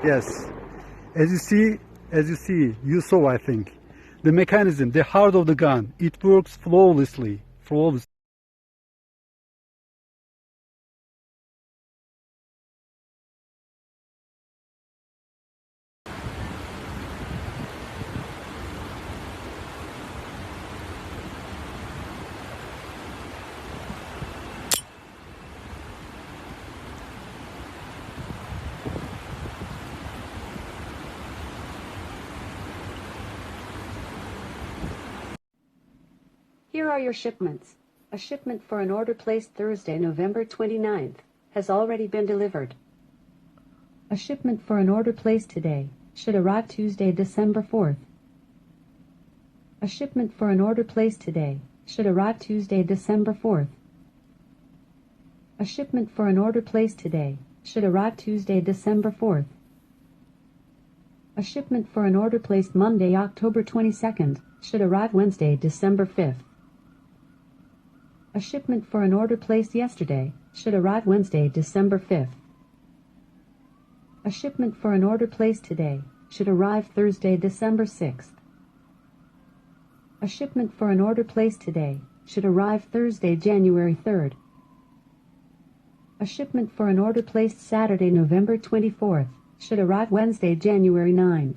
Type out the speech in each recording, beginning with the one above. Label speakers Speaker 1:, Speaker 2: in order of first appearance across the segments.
Speaker 1: Yes. As you see, you saw, I think, the mechanism, the heart of the gun, it works flawlessly.
Speaker 2: Here are your shipments. A shipment for an order placed Thursday, November 29th, has already been delivered. A shipment for an order placed today should arrive Tuesday, December 4th. A shipment for an order placed today should arrive Tuesday, December 4th. A shipment for an order placed today should arrive Tuesday, December 4th. A shipment for an order placed Monday, October 22nd, should arrive Wednesday, December 5th. A shipment for an order placed yesterday should arrive Wednesday, December 5th. A shipment for an order placed today should arrive Thursday, December 6th. A shipment for an order placed today should arrive Thursday, January 3rd. A shipment for an order placed Saturday, November 24th, should arrive Wednesday, January 9th.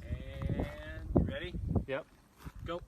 Speaker 3: And ready?
Speaker 1: Yep.
Speaker 3: Go.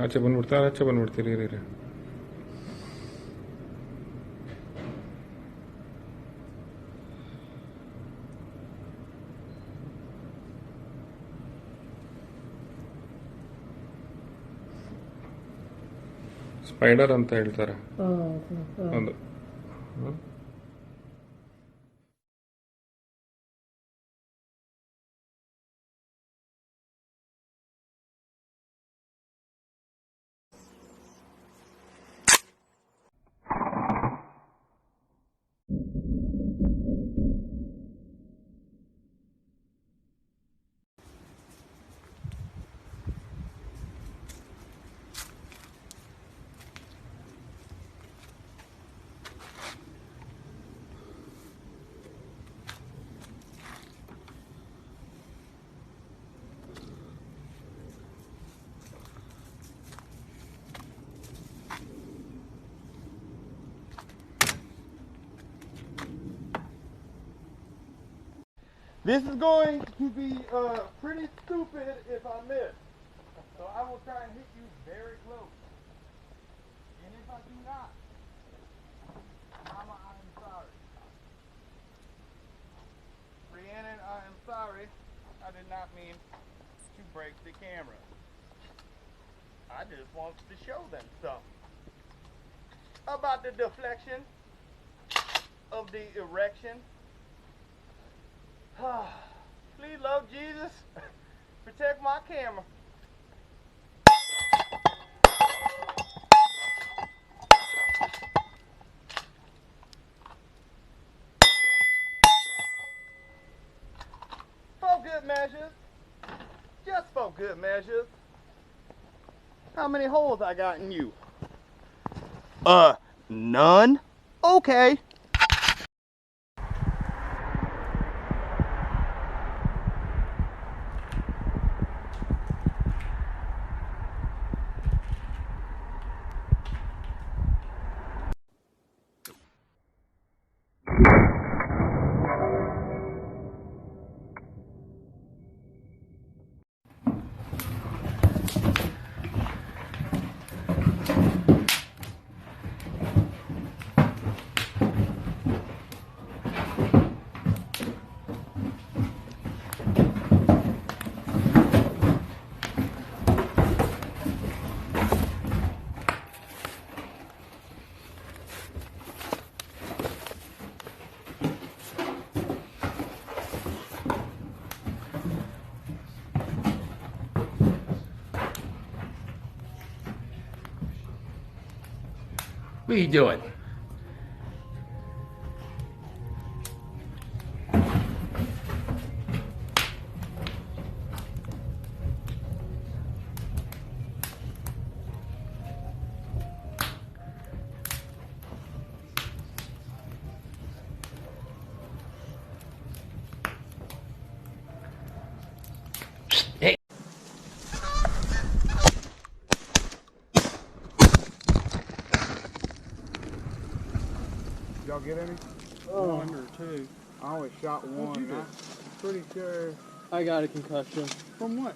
Speaker 4: ಆಚೆ ಬಂದ್ಬಿಡ್ತೀರಿ ರೀ spider ಅಂತ ಹೇಳ್ತಾರೆ ಒಂದು
Speaker 5: This is going to be pretty stupid if I miss. So I will try and hit you very close. And if I do not, Mama, I'm sorry. Rhiannon, I am sorry. I did not mean to break the camera. I just wanted to show them something about the deflection of the erection. Please, Lord Jesus, protect my camera. For good measures. Just for good measures. How many holes I got in you? None? Okay.
Speaker 6: What are you doing? Hey.
Speaker 5: Y'all get any? One or two. I only shot one. I'm pretty sure.
Speaker 7: I got a concussion.
Speaker 5: From what?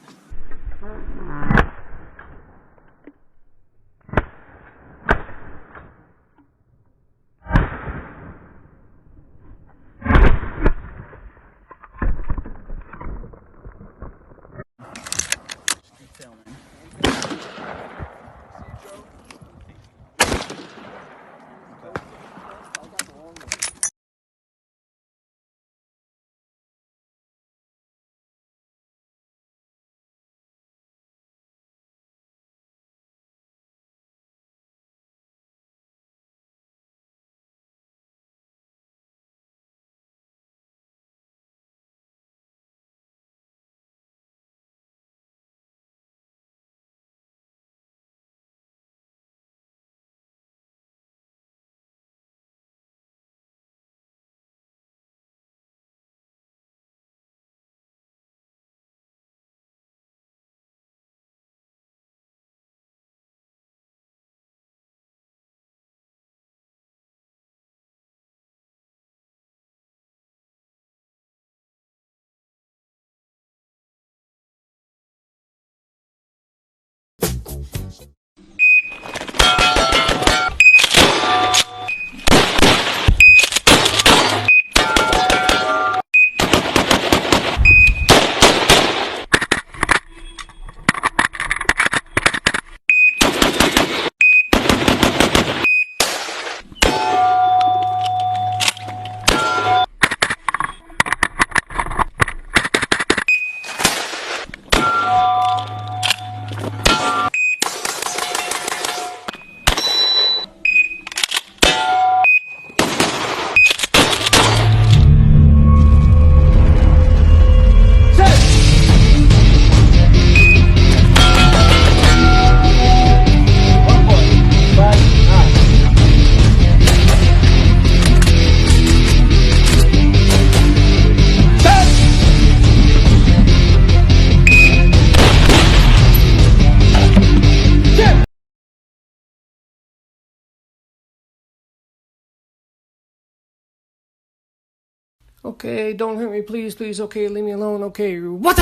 Speaker 6: Okay, don't hurt me, please, please. Okay, leave me alone. Okay, what?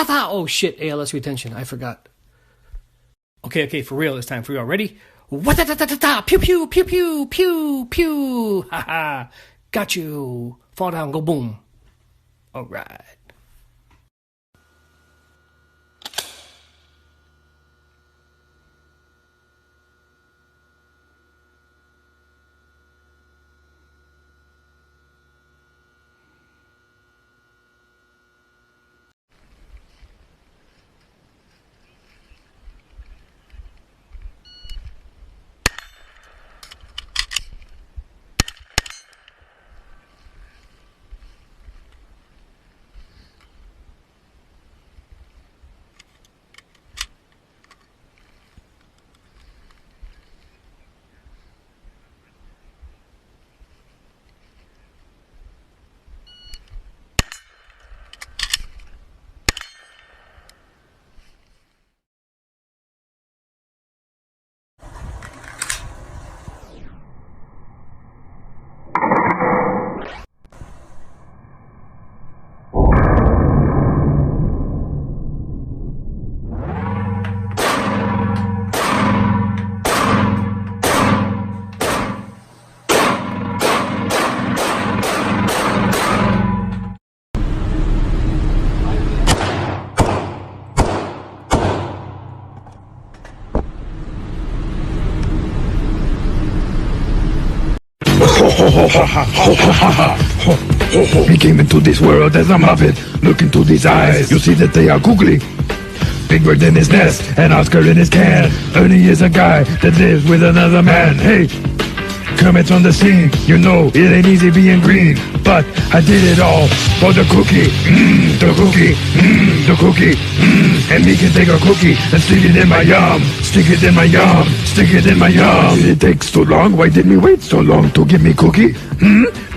Speaker 6: Oh shit, ALS retention. I forgot. Okay, for real this time. For real. Ready? What? Pew pew pew pew pew pew. Ha ha. Got you. Fall down. Go boom. All right.
Speaker 7: He came into this world as a muppet. Look into these eyes, you see that they are googly. Big bird in his nest, and Oscar in his can. Ernie is a guy that lives with another man. Hey, Kermit's on the scene. You know it ain't easy being green, but I did it all for the cookie. The cookie, the cookie. And me can take a cookie and stick it in my yum. Stick it in my yum. Stick it in my yum. Did it take so long? Why did me wait so long to give me cookie?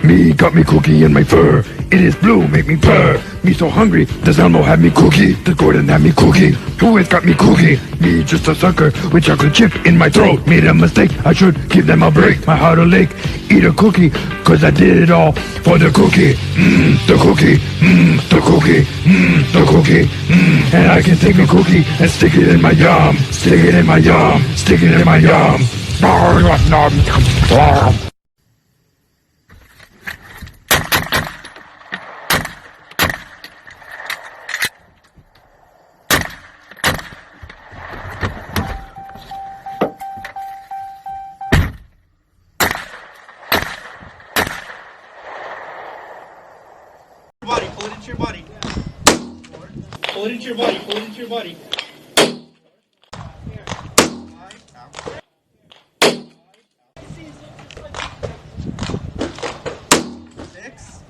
Speaker 7: Me got me cookie in my fur. It is blue, make me purr. Me so hungry, does Elmo have me cookie? Does Gordon have me cookie? Who has got me cookie? Me just a sucker with chocolate chip in my throat. Made a mistake, I should give them a break. My heart will ache, eat a cookie, cause I did it all for the cookie. The cookie, the cookie, the cookie. And I can take a cookie and stick it in my yum. Stick it in my yum, stick it in my yum.
Speaker 5: Body, pull it into your body. Pull it into your body, pull it into your body. Six.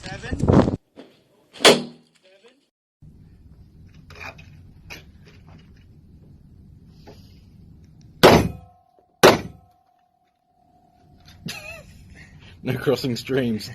Speaker 5: Seven.
Speaker 8: They're crossing streams.